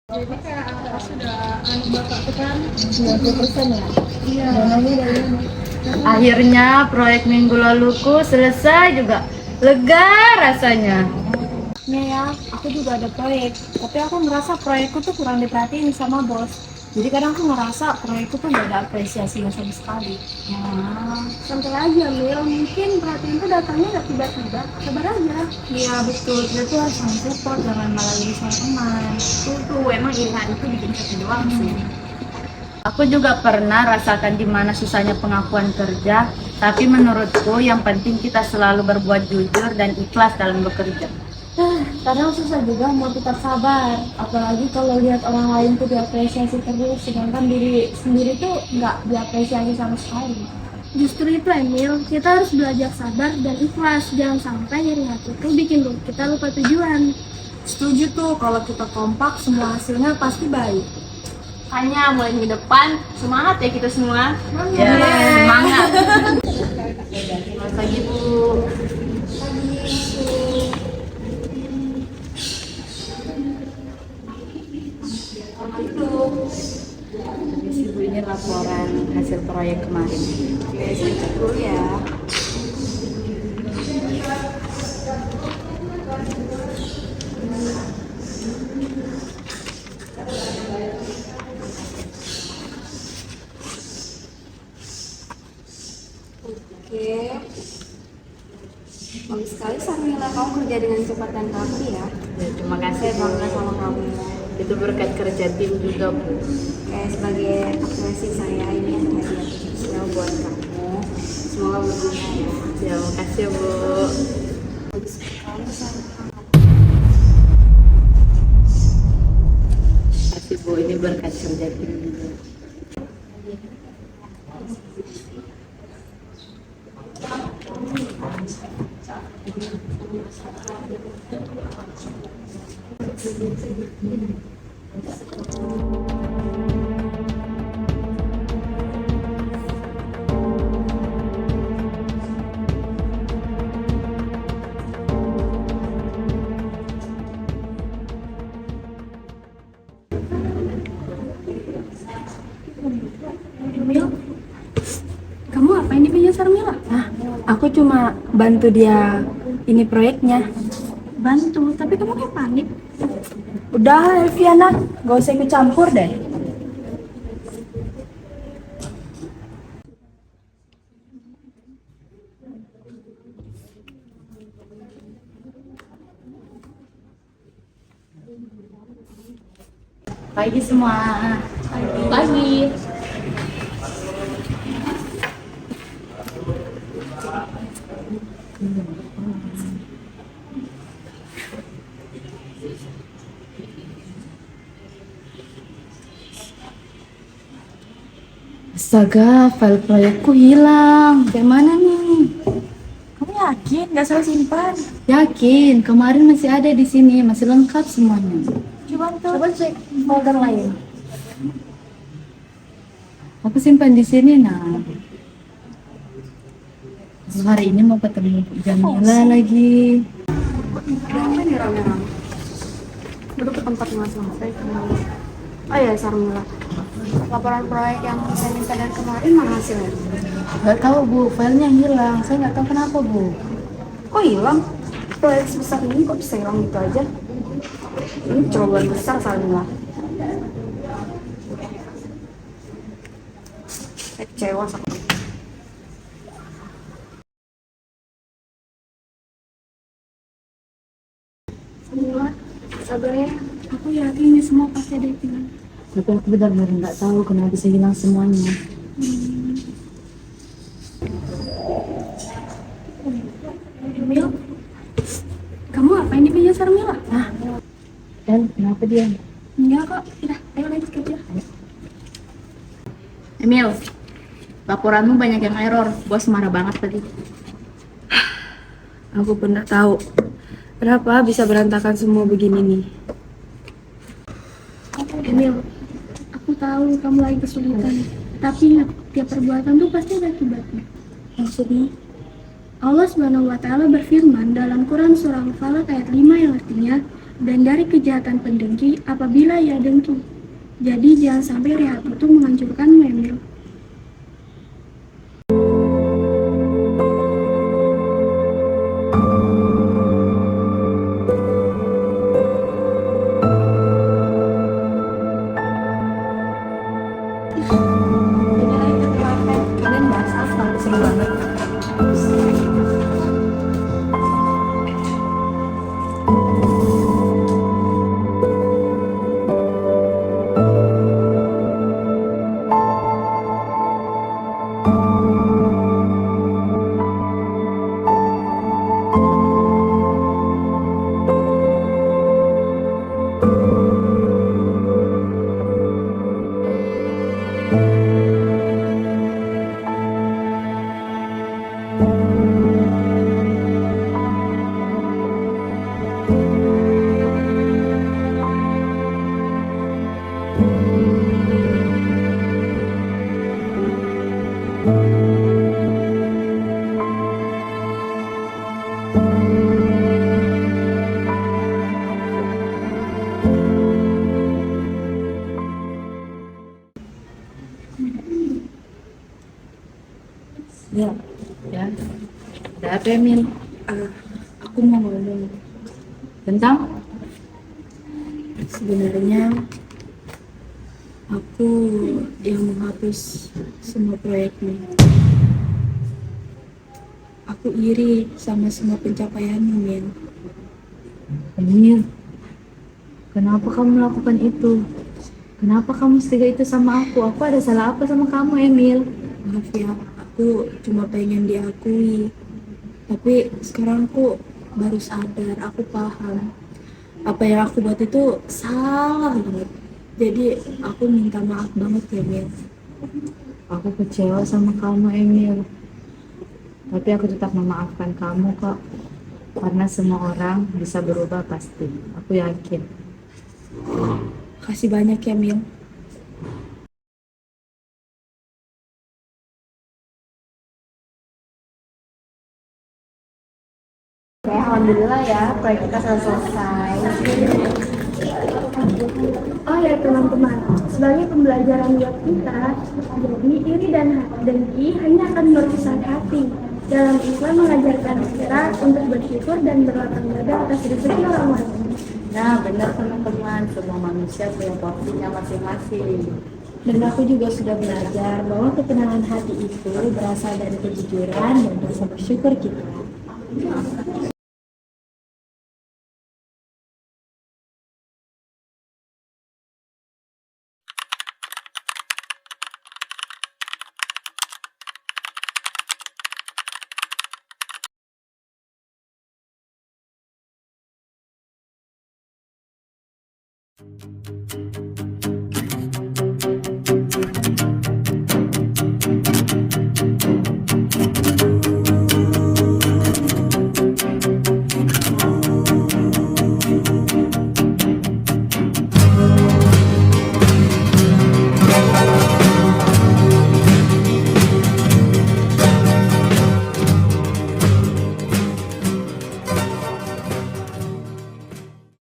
Jadi kayak sudah bapak tuh kan 90% ya? iya. Dananya dari mana? Akhirnya proyek minggu laluku selesai juga. Lega rasanya. Nih ya, aku juga ada proyek, tapi aku ngerasa proyekku tuh kurang diperhatiin sama bos. Jadi kadang aku ngerasa proyekku tuh gak ada apresiasinya sama sekali. Santai aja Mil, mungkin perhatian tuh datangnya gak tiba-tiba, sabar aja. Iya betul, kita tuh harus saling support, jangan malah jadi sama teman. Tuh, emang irian itu bikin sakit doang sih. Aku juga pernah rasakan di mana susahnya pengakuan kerja, tapi menurutku yang penting kita selalu berbuat jujur dan ikhlas dalam bekerja. Kadang susah juga mau tetap sabar, apalagi kalau lihat orang lain tuh diapresiasi terus, sedangkan diri sendiri tuh nggak diapresiasi sama sekali. Justru itu Emil, kita harus belajar sabar dan ikhlas. Jangan sampai iri hati itu bikin kita lupa tujuan. Setuju tuh, kalau kita kompak semua hasilnya pasti baik. Hanya mulai minggu depan, semangat ya kita semua. Ya, Semangat. Selamat pagi Bu. Habis Ibu ini laporan hasil proyek kemarin. Oke, saya cek dulu ya. Oke, bagus sekali Sarmila, kamu kerja dengan cepat dan rapi ya. Ya, terima kasih Saya Bu. bangga sama kamu. Itu berkat kerja tim juga Bu. Oke, sebagai apresiasi saya ini hadiah spesial buat kamu. Semoga berguna ya. Ya, makasih ya, Bu. Bagus sekali Sarmila. Makasih Bu, ini berkat kerja tim juga. Emil, kamu apain di meja Sarmila? Aku cuma bantu dia ini proyeknya. Bantu, tapi kamu kayak panik. Udah Elviana, gak usah ikut campur deh. Pagi semua. Pagi. Astaga, file proyekku hilang. Gimana nih? Kamu yakin gak salah simpan? Yakin, kemarin masih ada di sini, masih lengkap semuanya. Coba cek folder lain. Aku simpan di sini, nah. Hari ini mau ketemu Bu Jamila lagi. Kenapa nih rame-rame? Duduk ke tempat masing-masing. Oh ya Sarmila, laporan proyek yang saya minta dari kemarin mana hasilnya? Gak tahu Bu, filenya hilang. Saya nggak tahu kenapa Bu. Kok hilang? Proyek sebesar ini kok bisa hilang gitu aja? Ini cobaan besar Sarmila. Saya kecewa sama Sarmila, sabar ya. Aku yakin ini semua pasti ada yang hilang. Tapi aku benar-benar nggak tahu kenapa bisa hilang semuanya. Emil, kamu apain di meja Sarmila? Dan kenapa dia? Enggak kok, udah, ayo lanjut kerja. Emil, laporanmu banyak yang error. Bos marah banget tadi. Aku pernah tahu kenapa bisa berantakan semua begini nih. Emil, aku tahu kamu lagi kesulitan, tapi ingat, tiap perbuatan tuh pasti ada akibatnya. Maksudnya? Allah Subhanahu wa Ta'ala berfirman dalam Quran Surah Al-Falaq ayat 5 yang artinya, dan dari kejahatan pendengki apabila ia dengki. Jadi jangan sampai iri hati itu menghancurkanmu, Emil. Kalian bahas apa? Seru banget. Ya, ya. Ada apa, Emil? Aku mau ngomong, Tentang? sebenarnya aku yang menghapus semua proyeknya. Aku iri sama semua pencapaianmu, Min. Emil, kenapa kamu melakukan itu? Kenapa kamu setega itu sama aku? Aku ada salah apa sama kamu, Emil? Maaf ya, aku cuma pengen diakui. Tapi sekarang aku baru sadar, aku paham. Apa yang aku buat itu salah banget. Jadi aku minta maaf banget ya, Min. Aku kecewa sama kamu, Emil. Tapi aku tetap memaafkan kamu kok. Karena semua orang bisa berubah pasti. Aku yakin. Kasih banyak ya, Min. Oke, alhamdulillah ya, proyek kita sudah selesai. Oh ya teman-teman, sebagai pembelajaran buat kita, jadi iri dan dengki hanya akan merusak hati. Dalam Islam mengajarkan kita untuk bersyukur dan berlapang dada atas rezeki orang lain. Nah, benar teman-teman, semua manusia punya porsinya masing-masing. Dan aku juga sudah belajar bahwa ketenangan hati itu berasal dari kejujuran dan rasa bersyukur kita.